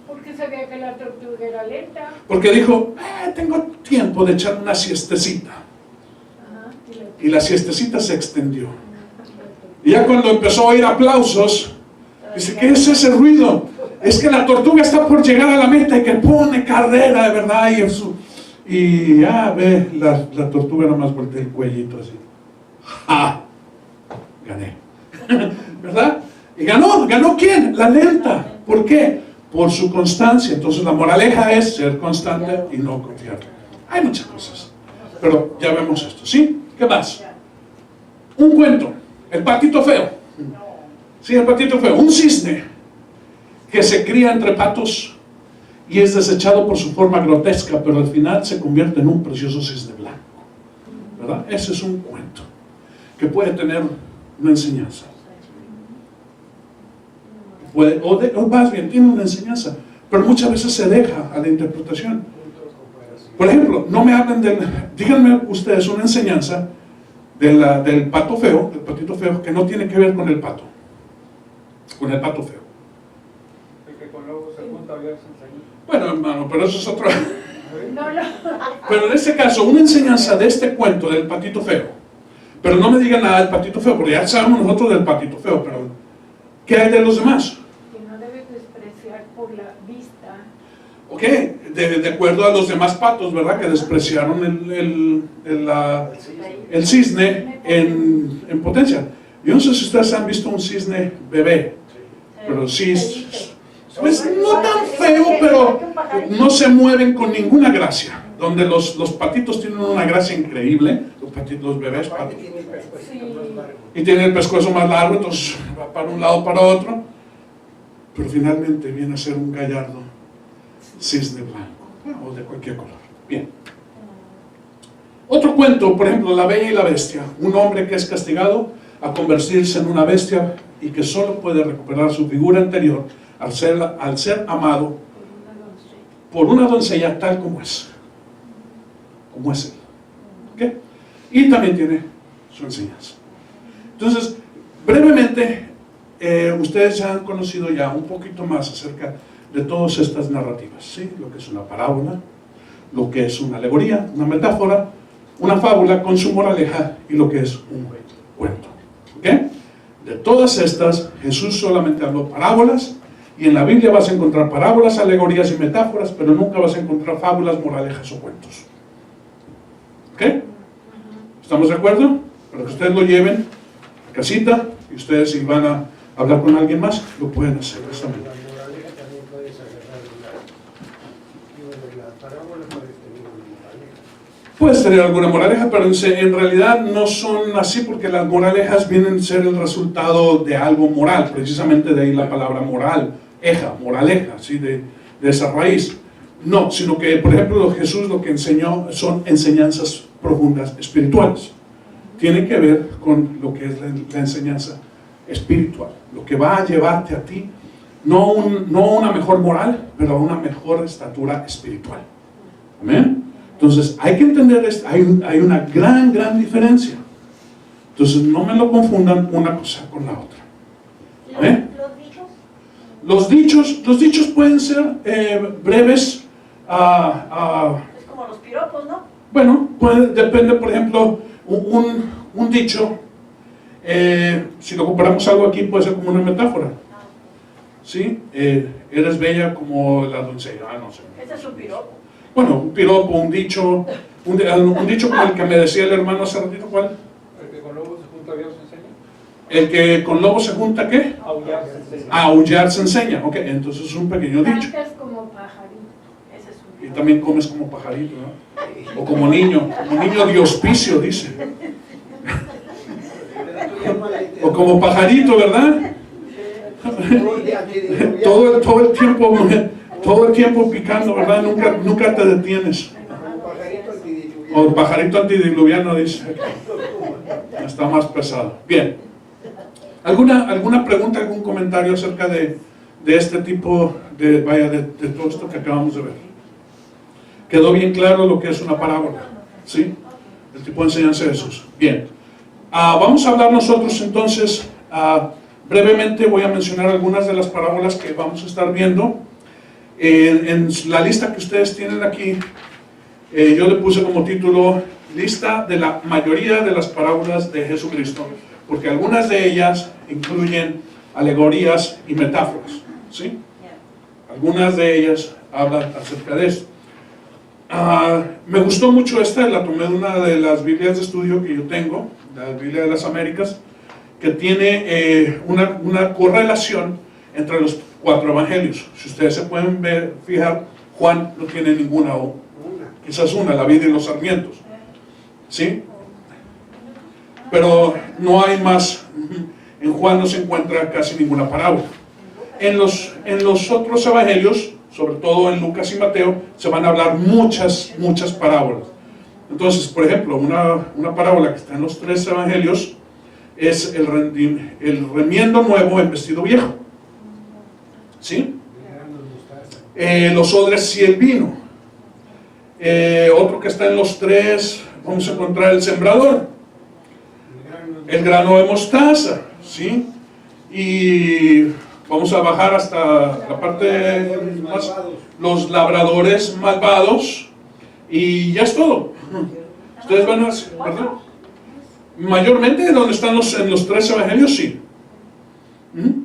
Speaker 2: Porque sabía que la tortuga era lenta.
Speaker 1: Porque dijo, tengo tiempo de echar una siestecita.
Speaker 2: Ajá,
Speaker 1: Y la siestecita se extendió. Y ya cuando empezó a oír aplausos, dice, ¿qué es ese ruido? Es que la tortuga está por llegar a la meta y que pone carrera de verdad. Y ya ve, la tortuga nada más voltea el cuellito así. ¡Ja! Gané. ¿Verdad? Y ganó ¿quién? La lenta. ¿Por qué? Por su constancia. Entonces la moraleja es ser constante y no confiar. Hay muchas cosas, pero ya vemos esto, ¿sí? ¿Qué más? Un cuento, el patito feo. Sí, el patito feo, un cisne que se cría entre patos y es desechado por su forma grotesca, pero al final se convierte en un precioso cisne blanco, ¿verdad? Ese es un cuento que puede tener una enseñanza. O más bien, tiene una enseñanza, pero muchas veces se deja a la interpretación. Por ejemplo, no me hablen díganme ustedes una enseñanza del pato feo, del patito feo, que no tiene que ver con el pato feo.
Speaker 5: El que con luego se junta a verse enseña.
Speaker 1: Bueno, hermano, pero eso es otro.
Speaker 2: No.
Speaker 1: Pero en este caso, una enseñanza de este cuento del patito feo. Pero no me digan nada del patito feo, porque ya sabemos nosotros del patito feo, pero ¿qué hay de los demás?
Speaker 2: Que no debes despreciar por la vista.
Speaker 1: Ok, de acuerdo a los demás patos, ¿verdad? Que despreciaron el cisne en potencia. Yo no sé si ustedes han visto un cisne bebé, pero sí, pues no tan feo, pero no se mueven con ninguna gracia. Donde los patitos tienen una gracia increíble, los bebés patos. Y tienen el pescuezo más largo, entonces va para un lado, para otro. Pero finalmente viene a ser un gallardo cisne blanco, o de cualquier color. Bien. Otro cuento, por ejemplo, La Bella y la Bestia. Un hombre que es castigado a convertirse en una bestia y que solo puede recuperar su figura anterior al ser amado por una doncella tal como es él. ¿Ok? Y también tiene su enseñanza. Entonces, brevemente, ustedes ya han conocido ya un poquito más acerca de todas estas narrativas, ¿sí? Lo que es una parábola, lo que es una alegoría, una metáfora, una fábula con su moraleja y lo que es un cuento. ¿Ok? De todas estas, Jesús solamente habló parábolas, y en la Biblia vas a encontrar parábolas, alegorías y metáforas, pero nunca vas a encontrar fábulas, moralejas o cuentos. ¿Ok? ¿Estamos de acuerdo? Para que ustedes lo lleven a casita, y ustedes, si van a hablar con alguien más, lo pueden hacer.
Speaker 3: La moraleja también puedes agarrar la parábola, puedes tener una moraleja.
Speaker 1: Puedes tener alguna moraleja, pero en realidad no son así, porque las moralejas vienen a ser el resultado de algo moral, precisamente de ahí la palabra moral, moraleja, ¿sí? de esa raíz. No, sino que, por ejemplo, Jesús lo que enseñó son enseñanzas profundas espirituales. Tiene que ver con lo que es la enseñanza espiritual, lo que va a llevarte a ti, no una mejor moral, pero a una mejor estatura espiritual. ¿Amén? Entonces, hay que entender esto, hay una gran diferencia. Entonces, no me lo confundan una cosa con la otra. ¿Amén?
Speaker 4: ¿Los dichos?
Speaker 1: Los dichos pueden ser breves.
Speaker 4: Es como los piropos, ¿no?
Speaker 1: Bueno, depende, por ejemplo, un dicho, si lo comparamos algo aquí, puede ser como una metáfora. ¿Sí? Eres bella como la doncella. No sé.
Speaker 4: Ese es un piropo.
Speaker 1: Bueno, un piropo, un dicho como el que me decía el hermano hace ratito. ¿Cuál?
Speaker 5: El que con lobos se junta, Dios enseña.
Speaker 1: El que con lobos se junta, ¿qué?
Speaker 5: Aullar se enseña.
Speaker 1: A aullar se enseña. Ok, entonces es un pequeño dicho.
Speaker 2: Cantas como pajarito.
Speaker 4: Ese es un
Speaker 1: Y
Speaker 4: piropo.
Speaker 1: también comes como pajarito, ¿no? O como niño de hospicio, dice. O como pajarito, ¿verdad? Todo el tiempo picando, ¿verdad? Nunca te detienes. O pajarito antediluviano, dice. Está más pesado. Bien. ¿Alguna pregunta, algún comentario acerca de este tipo de todo esto que acabamos de ver? ¿Quedó bien claro lo que es una parábola? ¿Sí? El tipo de enseñanza de Jesús. Bien. Vamos a hablar nosotros entonces, brevemente voy a mencionar algunas de las parábolas que vamos a estar viendo. En la lista que ustedes tienen aquí, yo le puse como título, lista de la mayoría de las parábolas de Jesucristo, porque algunas de ellas incluyen alegorías y metáforas, ¿sí? Algunas de ellas hablan acerca de esto. Me gustó mucho esta, la tomé de una de las Biblias de estudio que yo tengo, la Biblia de las Américas, que tiene una correlación entre los 4 evangelios. Si ustedes se pueden fijar, Juan no tiene ninguna, o quizás una, la vid y los sarmientos, ¿sí? Pero no hay más. En Juan no se encuentra casi ninguna parábola. En los otros evangelios, sobre todo en Lucas y Mateo, se van a hablar muchas parábolas. Entonces, por ejemplo, una parábola que está en los 3 evangelios es el remiendo nuevo en vestido viejo, ¿sí? Los odres y el vino. Otro que está en los 3, vamos a encontrar el sembrador, el grano de mostaza, ¿sí? Y vamos a bajar hasta la parte más, los labradores malvados, y ya es todo. Ustedes van a, ¿verdad? Mayormente donde están en los 3 evangelios, sí.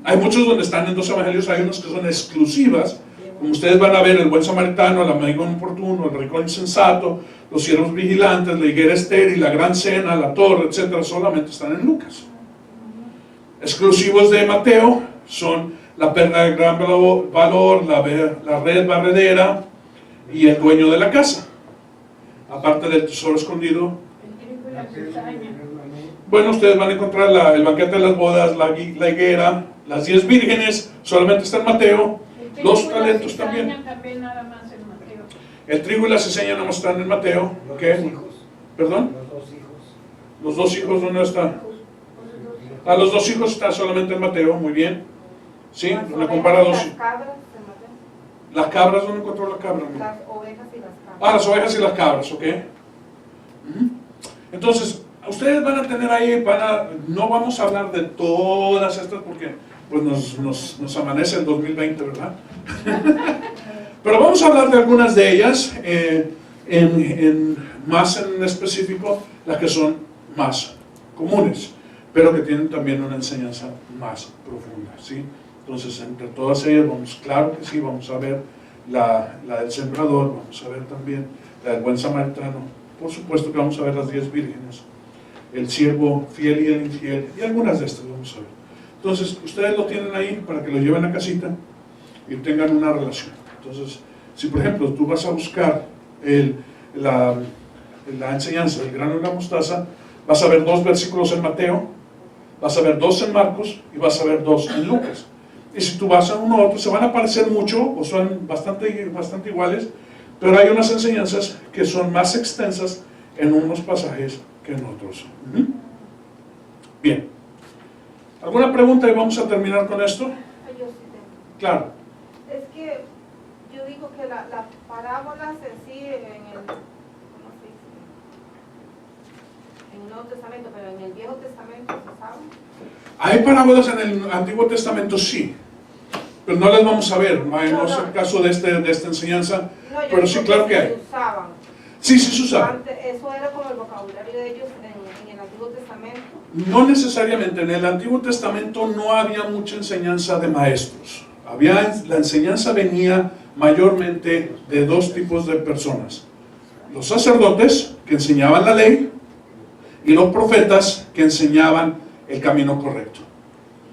Speaker 1: Hay muchos donde están en 2 evangelios, hay unos que son exclusivas, como ustedes van a ver, el buen samaritano, el amigo inoportuno, el rico insensato, los siervos vigilantes, la higuera estéril, la gran cena, la torre, etcétera, solamente están en Lucas. Exclusivos de Mateo son la perla de gran valor, la red barredera y el dueño de la casa, aparte del tesoro escondido. Bueno, ustedes van a encontrar el banquete de las bodas, la higuera, las 10 vírgenes, solamente está en Mateo. Los talentos también.
Speaker 2: Nada más en Mateo.
Speaker 1: El trigo y la cizaña no están en Mateo.
Speaker 3: Los
Speaker 1: ¿Qué?
Speaker 3: 2 hijos.
Speaker 1: ¿Perdón?
Speaker 3: Los 2 hijos.
Speaker 1: Los 2 hijos, ¿dónde están? A los dos hijos está solamente en Mateo, muy bien. ¿Sí?
Speaker 6: Las
Speaker 1: Le
Speaker 6: ovejas
Speaker 1: compara
Speaker 6: y
Speaker 1: dos.
Speaker 6: las cabras de Mateo.
Speaker 1: Las cabras, ¿dónde encontró la cabra?
Speaker 6: Las ovejas y las cabras.
Speaker 1: Ah, las ovejas y las cabras, ok. Entonces, ustedes van a tener ahí, no vamos a hablar de todas estas porque pues nos amanece el 2020, ¿verdad? Pero vamos a hablar de algunas de ellas, más en específico, las que son más comunes, pero que tienen también una enseñanza más profunda, ¿sí? Entonces, entre todas ellas, claro que sí, vamos a ver la del sembrador, vamos a ver también la del buen samaritano, por supuesto que vamos a ver las 10 vírgenes, el siervo fiel y el infiel, y algunas de estas vamos a ver. Entonces, ustedes lo tienen ahí para que lo lleven a casita y tengan una relación. Entonces, si por ejemplo tú vas a buscar la enseñanza del grano de la mostaza, vas a ver 2 versículos en Mateo, vas a ver 2 en Marcos y vas a ver 2 en Lucas. Y si tú vas a uno a otro, se van a parecer mucho o son bastante iguales, pero hay unas enseñanzas que son más extensas en unos pasajes que en otros. Bien. ¿Alguna pregunta y vamos a terminar con esto?
Speaker 6: Yo sí tengo.
Speaker 1: Claro.
Speaker 6: Es que yo digo que las parábolas en sí, ¿cómo se dice? En el Nuevo Testamento, pero en el Viejo Testamento, ¿se sabe?
Speaker 1: Hay parábolas en el Antiguo Testamento, sí, pero no las vamos a ver, no es el caso de esta enseñanza,
Speaker 6: No, yo
Speaker 1: pero
Speaker 6: digo
Speaker 1: sí, claro que hay.
Speaker 6: se usaban.
Speaker 1: Sí, sí se usa.
Speaker 6: Antes, eso era como el vocabulario de ellos en el Antiguo Testamento.
Speaker 1: No necesariamente, en el Antiguo Testamento no había mucha enseñanza de maestros. La enseñanza venía mayormente de 2 tipos de personas. Los sacerdotes, que enseñaban la ley, y los profetas, que enseñaban el camino correcto.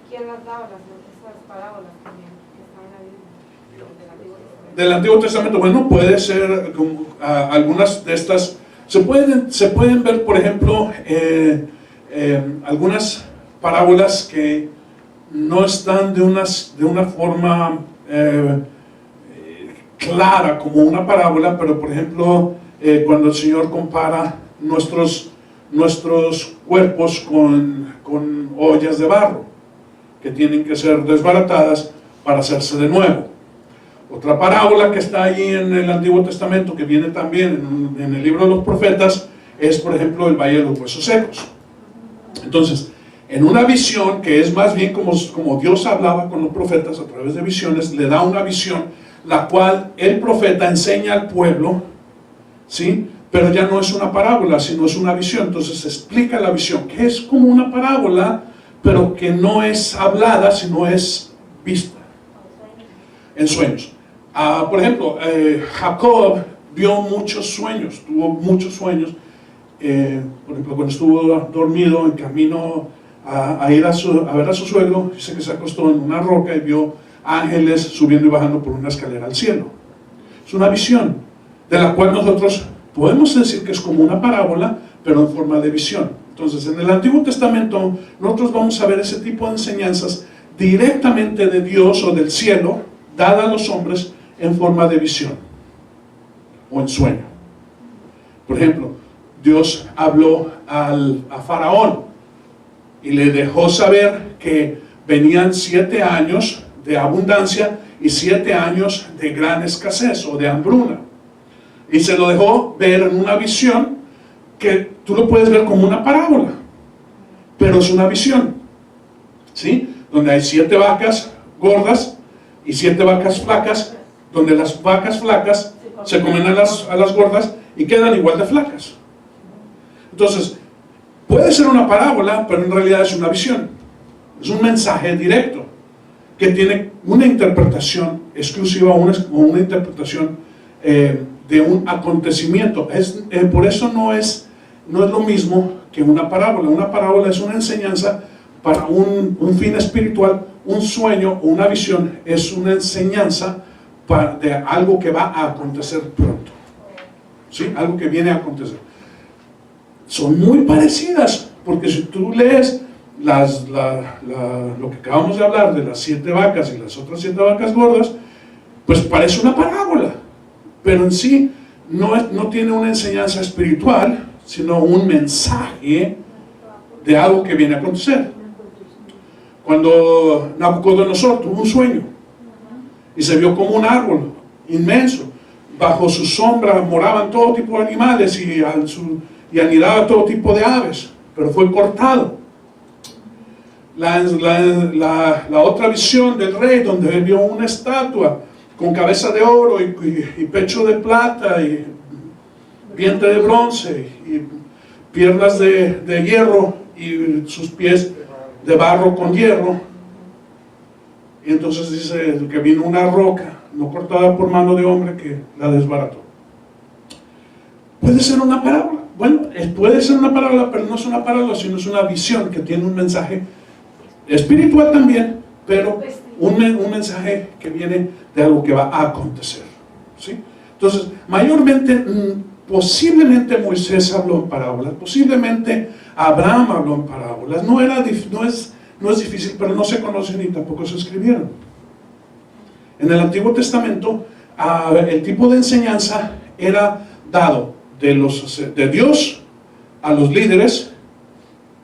Speaker 6: ¿Quién las daba esas parábolas también que están en la Biblia del Antiguo Testamento?
Speaker 1: Del Antiguo Testamento, bueno, puede ser algunas de estas, se pueden ver, por ejemplo, algunas parábolas que no están de una forma clara como una parábola, pero por ejemplo, cuando el Señor compara nuestros cuerpos con ollas de barro, que tienen que ser desbaratadas para hacerse de nuevo. Otra parábola que está allí en el Antiguo Testamento, que viene también en el libro de los profetas, es por ejemplo el Valle de los Huesos Secos. Entonces, en una visión que es más bien como Dios hablaba con los profetas a través de visiones, le da una visión, la cual el profeta enseña al pueblo, ¿sí? Pero ya no es una parábola, sino es una visión. Entonces explica la visión, que es como una parábola, pero que no es hablada, sino es vista en sueños. Por ejemplo, Jacob vio muchos sueños, tuvo muchos sueños. Por ejemplo, cuando estuvo dormido en camino a ir a ver a su suegro, dice que se acostó en una roca y vio ángeles subiendo y bajando por una escalera al cielo. Es una visión, de la cual nosotros podemos decir que es como una parábola, pero en forma de visión. Entonces, en el Antiguo Testamento, nosotros vamos a ver ese tipo de enseñanzas directamente de Dios o del cielo, dada a los hombres en forma de visión o en sueño. Por ejemplo, Dios habló a Faraón y le dejó saber que venían 7 años de abundancia y 7 años de gran escasez o de hambruna. Y se lo dejó ver en una visión que tú lo puedes ver como una parábola, pero es una visión, ¿sí? Donde hay 7 vacas gordas y 7 vacas flacas, donde las vacas flacas se comen a las gordas y quedan igual de flacas. Entonces, puede ser una parábola, pero en realidad es una visión. Es un mensaje directo que tiene una interpretación exclusiva o una interpretación de un acontecimiento. Por eso no es lo mismo que una parábola. Una parábola es una enseñanza para un fin espiritual. Un sueño o una visión es una enseñanza de algo que va a acontecer pronto, ¿sí? Algo que viene a acontecer. Son muy parecidas, porque si tú lees lo que acabamos de hablar de las 7 vacas y las otras 7 vacas gordas, pues parece una parábola, pero en sí no tiene una enseñanza espiritual, sino un mensaje de algo que viene a acontecer. Cuando Nabucodonosor tuvo un sueño y se vio como un árbol inmenso, bajo su sombra moraban todo tipo de animales y anidaba todo tipo de aves, pero fue cortado. La otra visión del rey, donde vio una estatua con cabeza de oro y pecho de plata y vientre de bronce y piernas de hierro y sus pies de barro con hierro. Y entonces dice que vino una roca no cortada por mano de hombre que la desbarató. Puede ser una parábola. Bueno, puede ser una parábola, pero no es una parábola, sino es una visión que tiene un mensaje espiritual también, pero un mensaje que viene de algo que va a acontecer, ¿sí? Entonces, mayormente, posiblemente Moisés habló en parábolas, posiblemente Abraham habló en parábolas. No es difícil, pero no se conocen ni tampoco se escribieron. En el Antiguo Testamento, el tipo de enseñanza era dado de Dios a los líderes,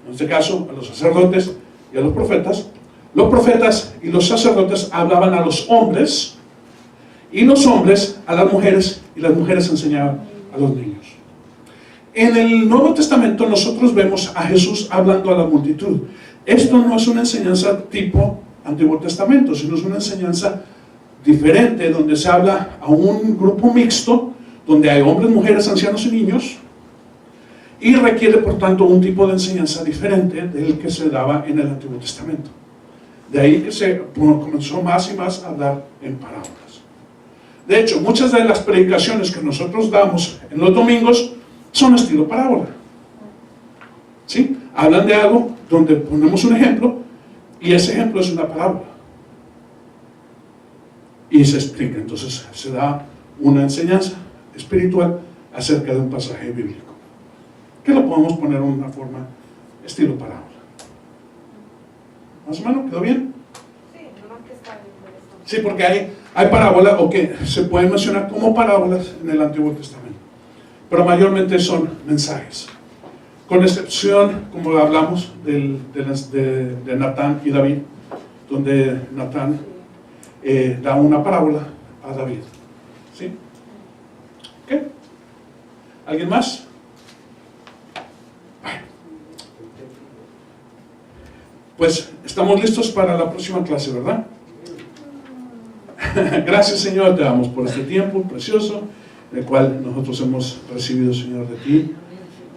Speaker 1: en este caso a los sacerdotes y a los profetas. Los profetas y los sacerdotes hablaban a los hombres, y los hombres a las mujeres, y las mujeres enseñaban a los niños. En el Nuevo Testamento nosotros vemos a Jesús hablando a la multitud. Esto no es una enseñanza tipo Antiguo Testamento, sino es una enseñanza diferente, donde se habla a un grupo mixto, donde hay hombres, mujeres, ancianos y niños, y requiere por tanto un tipo de enseñanza diferente del que se daba en el Antiguo Testamento. De ahí que se comenzó más y más a hablar en parábolas. De hecho, muchas de las predicaciones que nosotros damos en los domingos son estilo parábola, ¿sí? Hablan de algo donde ponemos un ejemplo y ese ejemplo es una parábola y se explica. Entonces se da una enseñanza espiritual acerca de un pasaje bíblico que lo podemos poner en una forma estilo parábola. ¿Más o menos? ¿Quedó bien?
Speaker 6: Sí, nomás que está interesante.
Speaker 1: Sí, porque hay parábolas o que se pueden mencionar como parábolas en el Antiguo Testamento, pero mayormente son mensajes, con excepción, como hablamos, de Natán y David, donde Natán da una parábola a David. ¿Sí? ¿Ok? ¿Alguien más? Bueno. Pues estamos listos para la próxima clase, ¿verdad? Gracias, Señor, te damos por este tiempo precioso, el cual nosotros hemos recibido, Señor, de ti.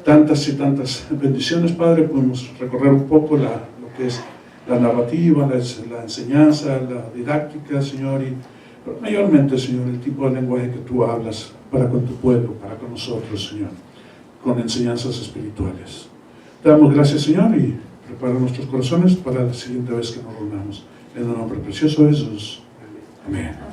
Speaker 1: Tantas y tantas bendiciones, Padre. Podemos recorrer un poco lo que es la narrativa, la enseñanza, la didáctica, Señor, pero mayormente, Señor, el tipo de lenguaje que tú hablas para con tu pueblo, para con nosotros, Señor, con enseñanzas espirituales. Te damos gracias, Señor, y prepara nuestros corazones para la siguiente vez que nos reunamos. En el nombre precioso de Jesús. Amén.